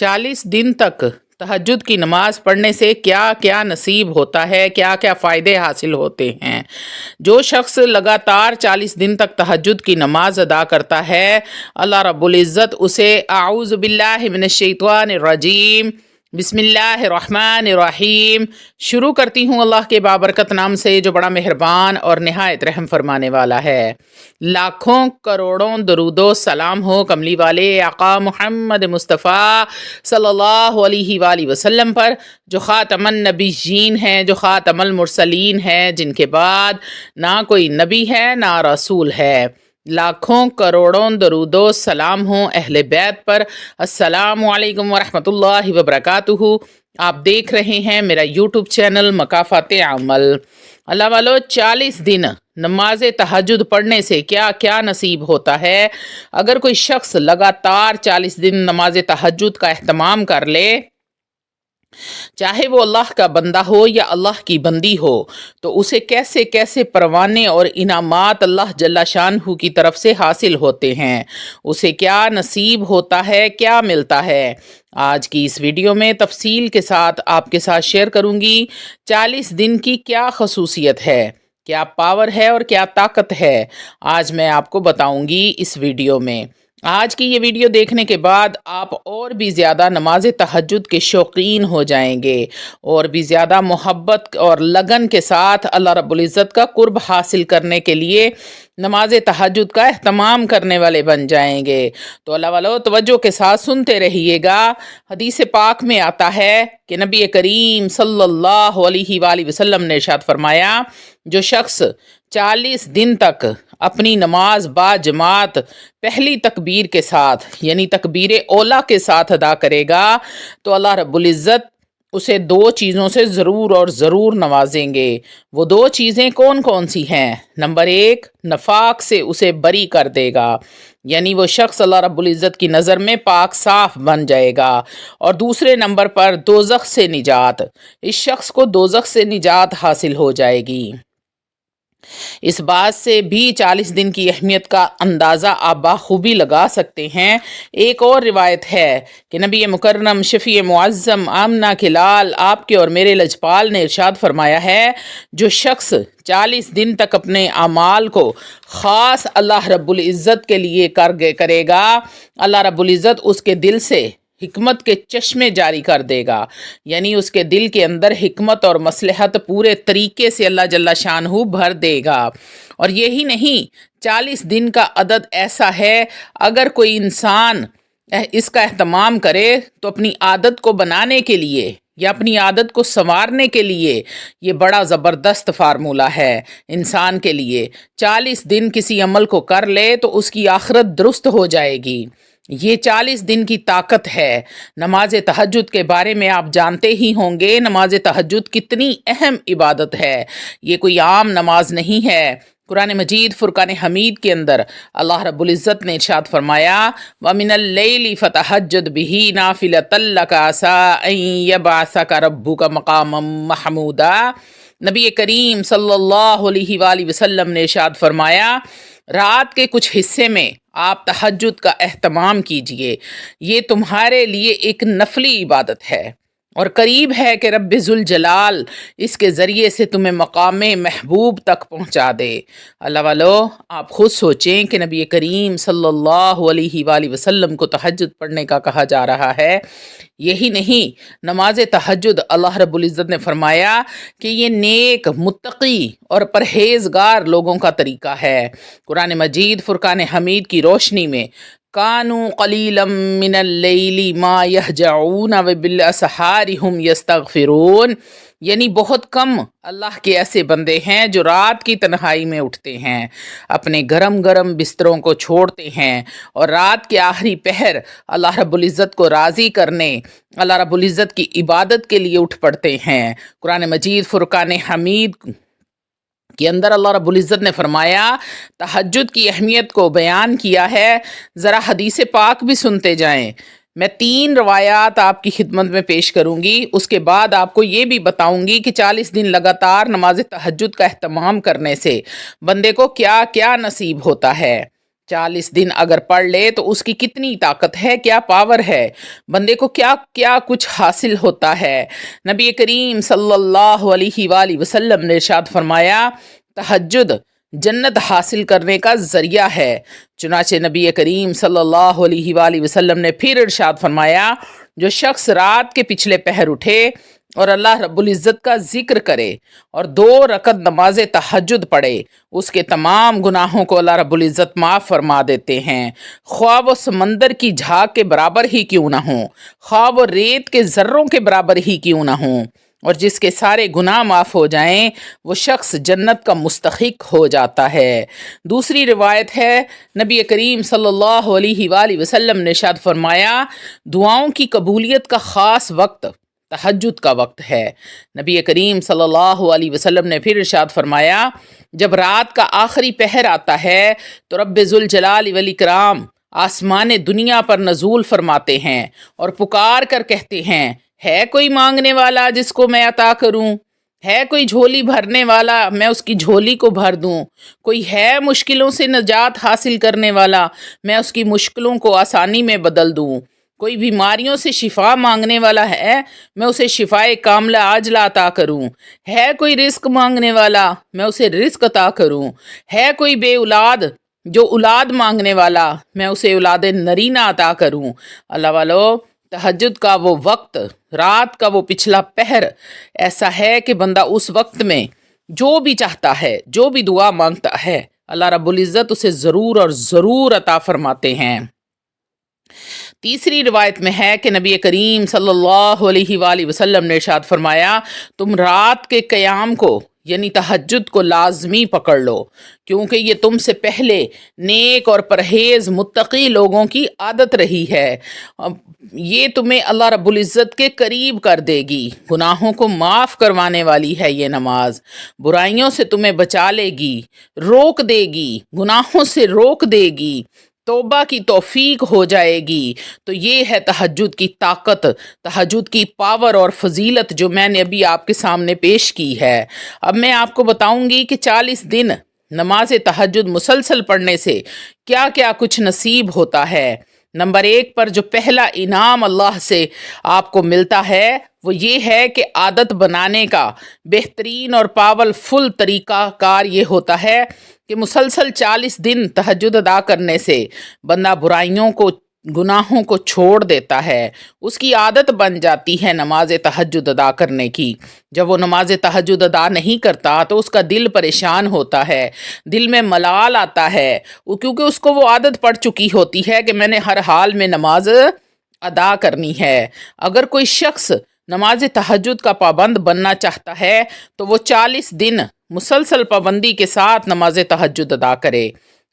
40 दिन तक तहज्जुद की नमाज पढ़ने से क्या क्या नसीब होता है, क्या क्या फ़ायदे हासिल होते हैं। जो शख्स लगातार 40 दिन तक तहज्जुद की नमाज अदा करता है, अल्लाह रब्बुल इज़्ज़त उसे आऊज़ु बिल्लाहि मिनश शैतानिर रजीम बिस्मिल्लाहिर्रहमानिर्रहीम शुरू करती हूँ अल्लाह के बाबरकत नाम से जो बड़ा मेहरबान और निहायत रहम फरमाने वाला है। लाखों करोड़ों दरूदो सलाम हो कमली वाले आका मुहम्मद मुस्तफ़ा सल्लल्लाहु अलैहि वसल्लम पर, जो ख़ातमन नबीयीन हैं, जो ख़ातमुल मुरसलीन हैं, जिनके बाद ना कोई नबी है ना रसूल है। लाखों करोड़ों दरूदो सलाम हो अहले बैत पर। अस्सलामु अलैकुम वरहमतुल्लाहि वबरकातुहू। आप देख रहे हैं मेरा यूट्यूब चैनल मकाफ़ात अमल। अल्लाह वालो, 40 दिन नमाज तहज्जुद पढ़ने से क्या क्या नसीब होता है। अगर कोई शख्स लगातार 40 दिन नमाज तहज्जुद का एहतमाम कर ले, चाहे वो अल्लाह का बंदा हो या अल्लाह की बंदी हो, तो उसे कैसे कैसे परवाने और इनामात अल्लाह जल्ला शानहू की तरफ से हासिल होते हैं। उसे क्या नसीब होता है, क्या मिलता है। आज की इस वीडियो में तफसील के साथ आपके साथ शेयर करूंगी 40 दिन की क्या खसूसियत है, क्या पावर है और क्या ताकत है। आज मैं आपको बताऊंगी इस वीडियो में। आज की ये वीडियो देखने के बाद आप और भी ज़्यादा नमाज तहज्जुद के शौकीन हो जाएंगे और भी ज़्यादा मोहब्बत और लगन के साथ अल्लाह रब्बुल इज़्ज़त का कुर्ब हासिल करने के लिए नमाज तहज्जुद का एहतमाम करने वाले बन जाएंगे। तो अल्लाह वालों, तवज्जो के साथ सुनते रहिएगा। हदीस पाक में आता है कि नबी करीम सल्लल्लाहु अलैहि वसल्लम ने इरशाद फरमाया, जो शख्स 40 दिन तक अपनी नमाज बाजमात पहली तकबीर के साथ यानी तकबीर ओला के साथ अदा करेगा, तो अल्लाह रब्बुल इज़्ज़त उसे 2 चीज़ों से ज़रूर और ज़रूर नवाजेंगे। वो 2 चीज़ें कौन कौन सी हैं। नंबर 1, नफाक से उसे बरी कर देगा, यानी वो शख्स अल्लाह रब्बुल इज़्ज़त की नज़र में पाक साफ बन जाएगा। और दूसरे नंबर पर दोज़ख से निजात, इस शख्स को दोज़ख से निजात हासिल हो जाएगी। इस बात से भी 40 दिन की अहमियत का अंदाज़ा आप बाखूबी लगा सकते हैं। एक और रिवायत है कि नबी मुकर्रम शफ़ी मुअज़्ज़म आमना के लाल आपके और मेरे लजपाल ने इरशाद फरमाया है, जो शख्स 40 दिन तक अपने अमाल को ख़ास अल्लाह रब्बुल इज़्ज़त के लिए करेगा, अल्लाह रब्बुल इज़्ज़त उसके दिल से हिकमत के चश्मे जारी कर देगा, यानी उसके दिल के अंदर हिकमत और मसलहत पूरे तरीके से अल्लाह जल्ला शानहू भर देगा। और यही नहीं, 40 दिन का अदद ऐसा है, अगर कोई इंसान इसका एहतमाम करे तो अपनी आदत को बनाने के लिए या अपनी आदत को संवारने के लिए ये बड़ा ज़बरदस्त फार्मूला है इंसान के लिए। 40 दिन किसी अमल को कर ले तो उसकी आखिरत दुरुस्त हो जाएगी। ये 40 दिन की ताकत है। नमाज तहज्जुद के बारे में आप जानते ही होंगे, नमाज तहज्जुद कितनी अहम इबादत है। ये कोई आम नमाज नहीं है। कुरान मजीद फुरकान हमीद के अंदर अल्लाह रब्बुल इज़्ज़त ने इरशाद फरमाया, व मिनल लैली फतहज्जद बिही नाफिलतल लक असा अन यबअसक रब्बुक मक़ामम महमूदा। नबी करीम सल्लल्लाहु अलैहि वसल्लम ने इरशाद फरमाया, रात के कुछ हिस्से में आप तहज्जुद का एहतमाम कीजिए। ये तुम्हारे लिए एक नफली इबादत है और करीब है कि रब्बे ज़ुल जलाल इसके ज़रिए से तुम्हें मकामे महबूब तक पहुँचा दे। अल्लाह वालो, आप ख़ुद सोचें कि नबी करीम सल्लल्लाहु अलैहि वसल्लम को तहज्जुद पढ़ने का कहा जा रहा है। यही नहीं, नमाज तहज्जुद अल्लाह रब्बुल इज़्ज़त ने फरमाया कि ये नेक मुत्तकी और परहेज़गार लोगों का तरीका है। कुरान मजीद फुरकान हमीद की रोशनी में कानू कलीलम मिनल लैली मा यहजऊन व बिल असहारी हुम यस्तगफिरून, यानी बहुत कम अल्लाह के ऐसे बंदे हैं जो रात की तन्हाई में उठते हैं, अपने गरम गरम बिस्तरों को छोड़ते हैं और रात के आखिरी पहर अल्लाह रब्बुल इज़्ज़त को राज़ी करने, अल्लाह रब्बुल इज़्ज़त की इबादत के लिए उठ पड़ते हैं। कुरान मजीद फुरकान हमीद के अंदर अल्लाह रब्बुल इज़्ज़त ने फरमाया, तहज्जुद की अहमियत को बयान किया है। ज़रा हदीस पाक भी सुनते जाएं। मैं 3 रवायात आपकी खिदमत में पेश करूंगी, उसके बाद आपको ये भी बताऊंगी कि 40 दिन लगातार नमाज तहज्जुद का एहतमाम करने से बंदे को क्या क्या नसीब होता है। 40 दिन अगर पढ़ ले तो उसकी कितनी ताकत है, क्या पावर है, बंदे को क्या क्या कुछ हासिल होता है। नबी करीम सल्लल्लाहु अलैहि वसल्लम ने इरशाद फरमाया, तहज्जुद जन्नत हासिल करने का ज़रिया है। चुनाचे नबी करीम सल्लल्लाहु अलैहि वसल्लम ने फिर इरशाद फरमाया, जो शख्स रात के पिछले पहर उठे और अल्लाह रब्बुल इज़्ज़त का जिक्र करे और 2 रकत नमाज तहज्जुद पढ़े, उसके तमाम गुनाहों को अल्लाह रब्बुल इज़्ज़त माफ़ फरमा देते हैं, ख्वाह वो समंदर की झाग के बराबर ही क्यों ना हो, ख्वाह वो रेत के ज़र्रों के बराबर ही क्यों ना हो, और जिसके सारे गुनाह माफ़ हो जाएं वो शख्स जन्नत का मुस्तहिक हो जाता है। दूसरी रिवायत है, नबी करीम सल्लल्लाहु अलैहि वसल्लम ने इरशाद फरमाया, दुआओं की कबूलियत का ख़ास वक्त तहज्जुद का वक्त है। नबी करीम सल्लल्लाहु अलैहि वसल्लम ने फिर इरशाद फरमाया, जब रात का आखिरी पहर आता है तो रब्बे ज़ुल जलाल वल इकराम आसमान दुनिया पर नज़ूल फरमाते हैं और पुकार कर कहते हैं, है कोई मांगने वाला जिसको मैं अता करूं, है कोई झोली भरने वाला मैं उसकी झोली को भर दूं, कोई है मुश्किलों से निजात हासिल करने वाला मैं उसकी मुश्किलों को आसानी में बदल दूं, कोई बीमारियों से शिफा मांगने वाला है मैं उसे शिफाए कामला आजला अता करूं, है कोई रिस्क मांगने वाला मैं उसे रिस्क अता करूं, है कोई बे औलाद जो औलाद मांगने वाला मैं उसे औलाद नरीना अता करूं। अल्लाह वालो, तहज्जुद का वो वक्त, रात का वो पिछला पहर ऐसा है कि बंदा उस वक्त में जो भी चाहता है, जो भी दुआ मांगता है, अल्लाह रब्बुल इज़्ज़त उसे ज़रूर और ज़रूर अता फरमाते हैं। तीसरी रिवायत में है कि नबी करीम सल्लल्लाहु अलैहि वसल्लम ने इरशाद फरमाया, तुम रात के क़याम को यानी तहज्जुद को लाजमी पकड़ लो, क्योंकि ये तुमसे पहले नेक और परहेज़ मुत्तकी लोगों की आदत रही है। ये तुम्हें अल्लाह रब्बुल इज़्ज़त के करीब कर देगी, गुनाहों को माफ़ करवाने वाली है ये नमाज, बुराइयों से तुम्हें बचा लेगी, रोक देगी, गुनाहों से रोक देगी, तौबा की तौफीक हो जाएगी। तो ये है तहज्जुद की ताकत, तहज्जुद की पावर और फजीलत जो मैंने अभी आपके सामने पेश की है। अब मैं आपको बताऊंगी कि 40 दिन नमाज तहज्जुद मुसलसल पढ़ने से क्या क्या कुछ नसीब होता है। नंबर 1 पर जो पहला इनाम अल्लाह से आपको मिलता है वो ये है कि आदत बनाने का बेहतरीन और पावरफुल तरीका कार ये होता है कि मुसलसल 40 दिन तहज्जुद अदा करने से बंदा बुराइयों को, गुनाहों को छोड़ देता है, उसकी आदत बन जाती है नमाज तहज्जुद अदा करने की। जब वो नमाज तहज्जुद अदा नहीं करता तो उसका दिल परेशान होता है, दिल में मलाल आता है, क्योंकि उसको वो आदत पड़ चुकी होती है कि मैंने हर हाल में नमाज अदा करनी है। अगर कोई शख्स नमाज तहज्जुद का पाबंद बनना चाहता है तो वो 40 दिन मुसलसल पाबंदी के साथ नमाज तहज्जुद अदा करे।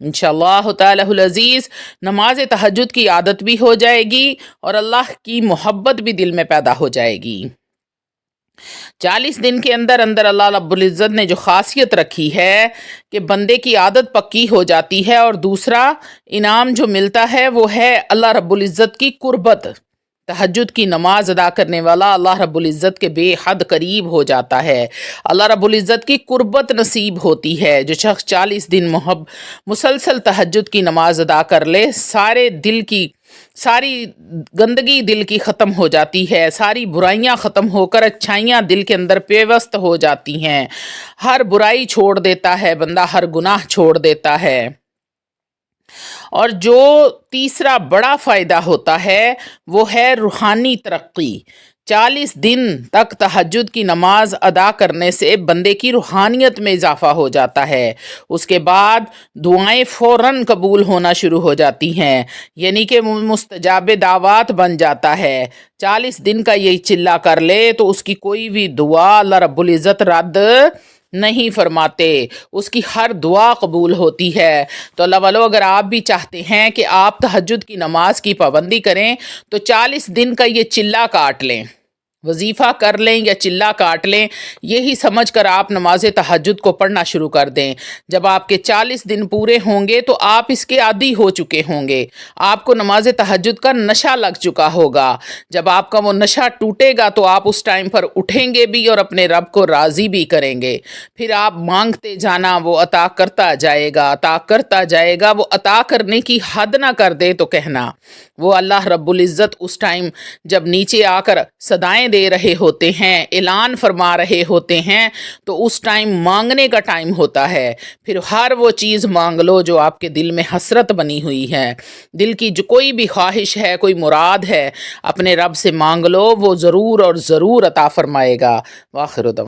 इंशाअल्लाह ताअलाहुल अज़ीज़ नमाज तहज्जुद की आदत भी हो जाएगी और अल्लाह की मोहब्बत भी दिल में पैदा हो जाएगी। 40 दिन के अंदर अंदर अल्लाह रब्बुल इज़्ज़त ने जो खासियत रखी है कि बंदे की आदत पक्की हो जाती है, और दूसरा इनाम जो मिलता है वो है अल्लाह रब्बुल इज़्ज़त की कुर्बत। तहज्जुद की नमाज अदा करने वाला अल्लाह रब्बुल इज़्ज़त के बेहद करीब हो जाता है, अल्लाह रब्बुल इज़्ज़त की कुर्बत नसीब होती है। जो शख्स 40 दिन मुसलसल तहज्जुद की नमाज अदा कर ले, सारी गंदगी दिल की ख़त्म हो जाती है, सारी बुराइयां ख़त्म होकर अच्छाइयां दिल के अंदर पेवस्त हो जाती हैं, हर बुराई छोड़ देता है बंदा, हर गुनाह छोड़ देता है। और जो तीसरा बड़ा फ़ायदा होता है वो है रूहानी तरक्की। 40 दिन तक तहज्जुद की नमाज अदा करने से बंदे की रूहानियत में इजाफ़ा हो जाता है, उसके बाद दुआएं फ़ौरन कबूल होना शुरू हो जाती हैं, यानी कि मुस्तजाब दावत बन जाता है। 40 दिन का यही चिल्ला कर ले तो उसकी कोई भी दुआ अल्लाह रब्बुल इज़्ज़त रद्द नहीं फरमाते, उसकी हर दुआ कबूल होती है। तो अल्लाह वालों, अगर आप भी चाहते हैं कि आप तहज्जुद की नमाज की पाबंदी करें तो 40 दिन का ये चिल्ला काट लें। وظیفہ کر لیں یا چلا کاٹ لیں، یہی سمجھ کر آپ نماز تہجد کو پڑھنا شروع کر دیں۔ جب آپ کے 40 دن پورے ہوں گے تو آپ اس کے عادی ہو چکے ہوں گے، آپ کو نماز تہجد کا نشہ لگ چکا ہوگا۔ جب آپ کا وہ نشہ ٹوٹے گا تو آپ اس ٹائم پر اٹھیں گے بھی اور اپنے رب کو راضی بھی کریں گے۔ پھر آپ مانگتے جانا، وہ عطا کرتا جائے گا، عطا کرتا جائے گا۔ وہ عطا کرنے کی حد نہ کر دے تو کہنا، وہ اللہ رب العزت اس ٹائم جب نیچے آ کر صدائیں دے رہے ہوتے ہیں، اعلان فرما رہے ہوتے ہیں، تو اس ٹائم مانگنے کا ٹائم ہوتا ہے۔ پھر ہر وہ چیز مانگ لو جو آپ کے دل میں حسرت بنی ہوئی ہے، دل کی جو کوئی بھی خواہش ہے، کوئی مراد ہے، اپنے رب سے مانگ لو، وہ ضرور اور ضرور عطا فرمائے گا۔ وآخر دعوانا